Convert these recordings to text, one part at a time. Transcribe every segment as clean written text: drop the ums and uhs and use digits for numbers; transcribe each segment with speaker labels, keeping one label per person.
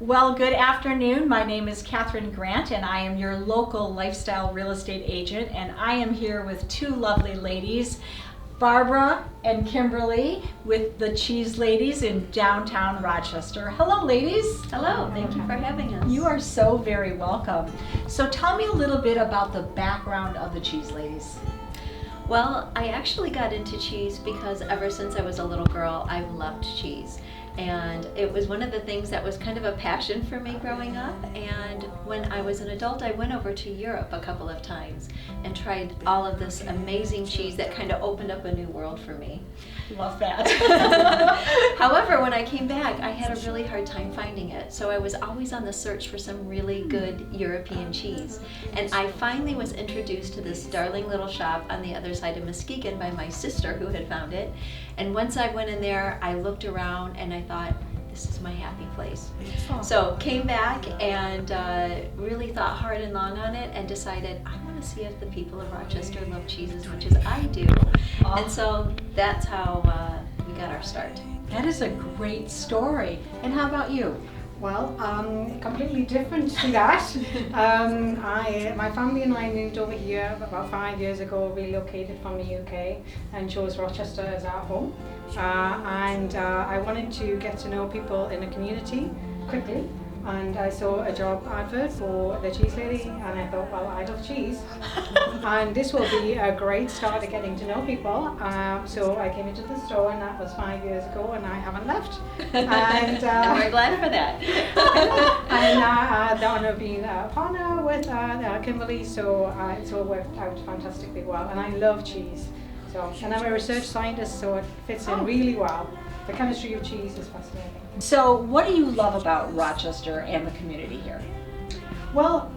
Speaker 1: Well, good afternoon. My name is Catherine Grant and I am your local lifestyle real estate agent, and I am here with two lovely ladies, Barbara and Kimberly with the Cheese Ladies in Downtown Rochester. Hello, ladies.
Speaker 2: Hello, thank you for having us.
Speaker 1: You are so very welcome. So tell me a little bit about the background of the Cheese Ladies.
Speaker 2: Well, I actually got into cheese because ever since I was a little girl, I've loved cheese. And it was one of the things that was kind of a passion for me growing up. And when I was an adult, I went over to Europe a couple of times and tried all of this amazing cheese that kind of opened up a new world for me.
Speaker 1: Love that.
Speaker 2: However, when I came back, I had a really hard time finding it. So I was always on the search for some really good European cheese. And I finally was introduced to this darling little shop on the other side of Muskegon by my sister who had found it. And once I went in there, I looked around and I thought, this is my happy place. So came back and really thought hard and long on it and decided I want to see if the people of Rochester love cheese as much as I do. And so that's how we got our start.
Speaker 1: That is a great story. And how about you?
Speaker 3: Well, completely different to that. My family and I moved over here about 5 years ago, relocated from the UK and chose Rochester as our home. I wanted to get to know people in the community quickly. And I saw a job advert for the Cheese Lady, and I thought, well, I love cheese. And this will be a great start at getting to know people. So I came into the store, and that was 5 years ago, and I haven't left.
Speaker 2: And we're glad for that.
Speaker 3: And the honor of being a partner with Kimberly, so it worked out fantastically well. And I love cheese. And I'm a research scientist, so it fits in really well. The chemistry of cheese is fascinating.
Speaker 1: So what do you love about Rochester and the community here?
Speaker 3: Well,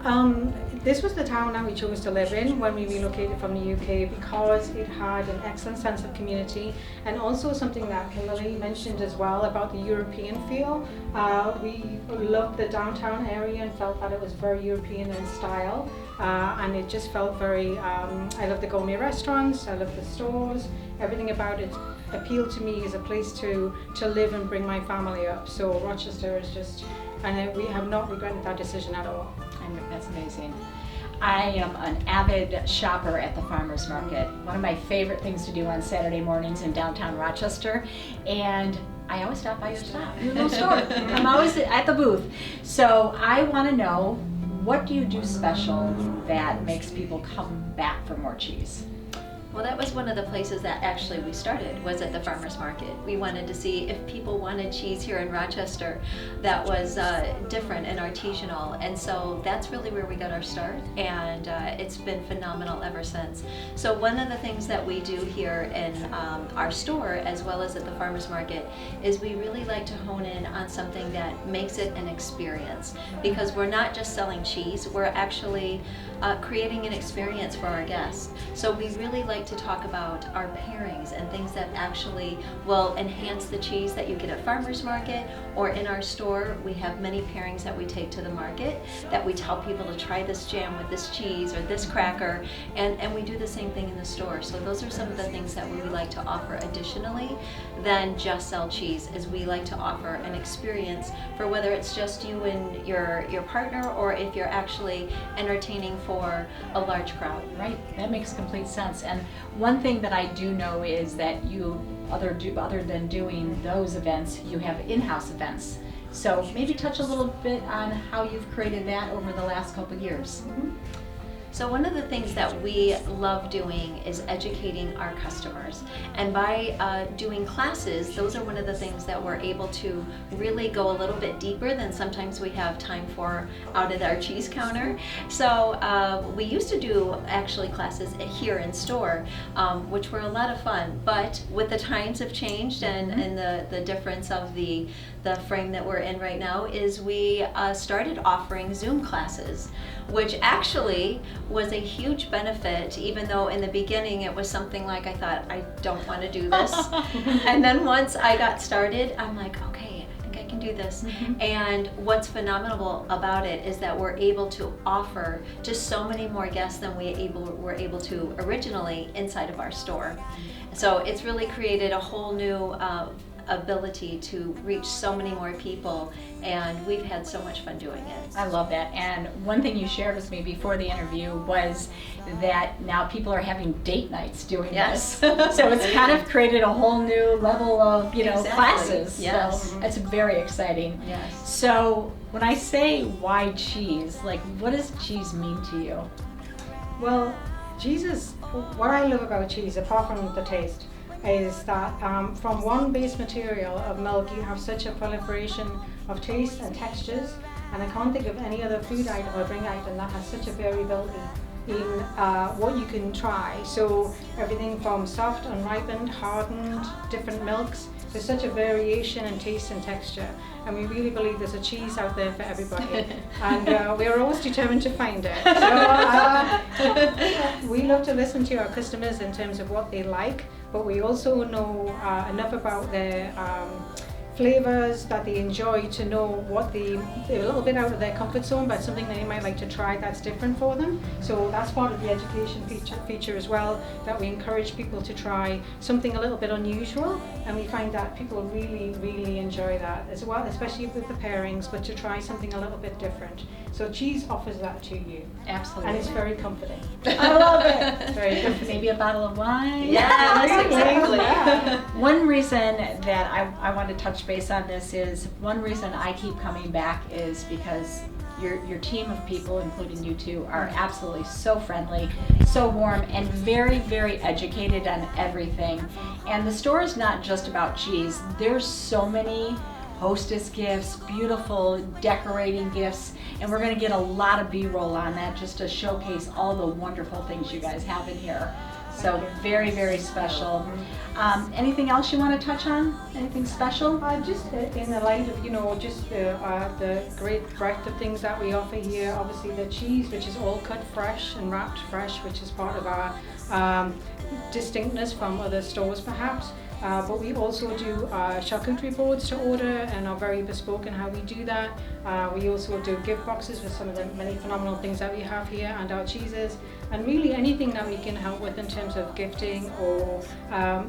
Speaker 3: this was the town that we chose to live in when we relocated from the UK because it had an excellent sense of community, and also something that Kimberly mentioned as well about the European feel. We loved the downtown area and felt that it was very European in style, and it just felt very, I love the gourmet restaurants, I love the stores, everything about it appealed to me as a place to live and bring my family up. So Rochester is just, and we have not regretted that decision at all.
Speaker 1: That's amazing. I am an avid shopper at the farmers market. One of my favorite things to do on Saturday mornings in downtown Rochester, and I always stop by your little store. I'm always at the booth. So I want to know, what do you do special that makes people come back for more cheese?
Speaker 2: Well, that was one of the places that actually we started, was at the farmers market. We wanted to see if people wanted cheese here in Rochester that was different and artisanal, and so that's really where we got our start, and it's been phenomenal ever since. So one of the things that we do here in our store, as well as at the farmers market, is we really like to hone in on something that makes it an experience, because we're not just selling cheese, we're actually creating an experience for our guests. So we really like to talk about our pairings and things that actually will enhance the cheese that you get at farmers market or in our store. We have many pairings that we take to the market that we tell people to try this jam with this cheese or this cracker, and we do the same thing in the store. So those are some of the things that we would like to offer additionally than just sell cheese, is we like to offer an experience for whether it's just you and your partner, or if you're actually entertaining for a large crowd.
Speaker 1: Right, that makes complete sense. And one thing that I do know is that you, other than doing those events, you have in-house events. So maybe touch a little bit on how you've created that over the last couple of years.
Speaker 3: Mm-hmm.
Speaker 2: So one of the things that we love doing is educating our customers. And by doing classes, those are one of the things that we're able to really go a little bit deeper than sometimes we have time for out at our cheese counter. So we used to do actually classes here in store, which were a lot of fun. But with the times have changed, and the difference of the frame that we're in right now, is we started offering Zoom classes, which actually was a huge benefit, even though in the beginning it was something like, I thought, I don't want to do this. And then once I got started, I'm like, okay, I think I can do this. And what's phenomenal about it is that we're able to offer just so many more guests than were able to originally inside of our store. So it's really created a whole new ability to reach so many more people, and we've had so much fun doing it.
Speaker 1: I love that. And one thing you shared with me before the interview was that now people are having date nights doing
Speaker 2: Yes.
Speaker 1: this. So it's kind of created a whole new level of,
Speaker 2: Exactly.
Speaker 1: classes.
Speaker 2: Yes.
Speaker 1: So it's very exciting.
Speaker 2: Yes.
Speaker 1: So when I say why cheese, like what does cheese mean to you?
Speaker 3: Well, what I love about cheese, apart from the taste, is that from one base material of milk, you have such a proliferation of taste and textures, and I can't think of any other food item or drink item that has such a variability in what you can try. So everything from soft, unripened, hardened, different milks. There's such a variation in taste and texture, and we really believe there's a cheese out there for everybody, and we are always determined to find it. So we love to listen to our customers in terms of what they like, but we also know enough about their flavors that they enjoy to know what they're a little bit out of their comfort zone, but something they might like to try that's different for them. So that's part of the education feature as well, that we encourage people to try something a little bit unusual, and we find that people really enjoy that as well, especially with the pairings, but to try something a little bit different. So cheese offers that to you.
Speaker 1: Absolutely.
Speaker 3: And it's very comforting.
Speaker 1: I love it.
Speaker 3: Very comforting.
Speaker 1: Maybe a bottle of wine.
Speaker 2: Yes, exactly.
Speaker 3: Yeah.
Speaker 1: One reason that I want to touch base on this is, one reason I keep coming back is because your team of people, including you two, are absolutely so friendly, so warm, and very educated on everything. And the store is not just about cheese. There's so many hostess gifts, beautiful decorating gifts, and we're going to get a lot of B-roll on that just to showcase all the wonderful things you guys have in here. So very special. Anything else you want to touch on? Anything special?
Speaker 3: Just in the light of, just the great breadth of things that we offer here. Obviously the cheese, which is all cut fresh and wrapped fresh, which is part of our distinctness from other stores perhaps. But we also do charcuterie boards to order and are very bespoke in how we do that. We also do gift boxes with some of the many phenomenal things that we have here and our cheeses. And really anything that we can help with in terms of gifting or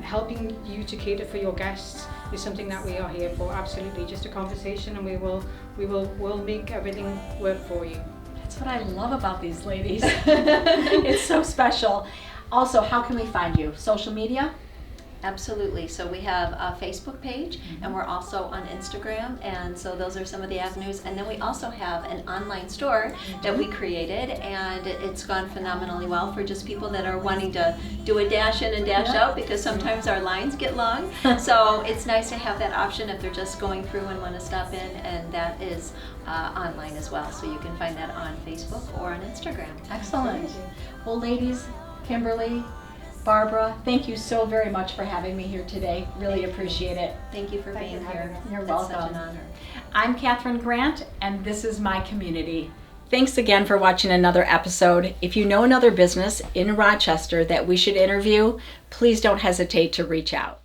Speaker 3: helping you to cater for your guests is something that we are here for. Absolutely, just a conversation, and we'll make everything work for you.
Speaker 1: That's what I love about these ladies. It's so special. Also, how can we find you? Social media?
Speaker 2: Absolutely. So we have a Facebook page, and we're also on Instagram, and so those are some of the avenues. And then we also have an online store that we created, and it's gone phenomenally well for just people that are wanting to do a dash in and dash out, because sometimes our lines get long. So it's nice to have that option if they're just going through and want to stop in, and that is online as well. So you can find that on Facebook or on Instagram.
Speaker 1: Excellent. Well, ladies, Kimberly, Barbara, thank you so very much for having me here today. Really appreciate it.
Speaker 2: Thank you for being here.
Speaker 1: You're
Speaker 2: It's
Speaker 1: welcome.
Speaker 2: such an honor.
Speaker 1: I'm Catherine Grant, and this is my community. Thanks again for watching another episode. If you know another business in Rochester that we should interview, please don't hesitate to reach out.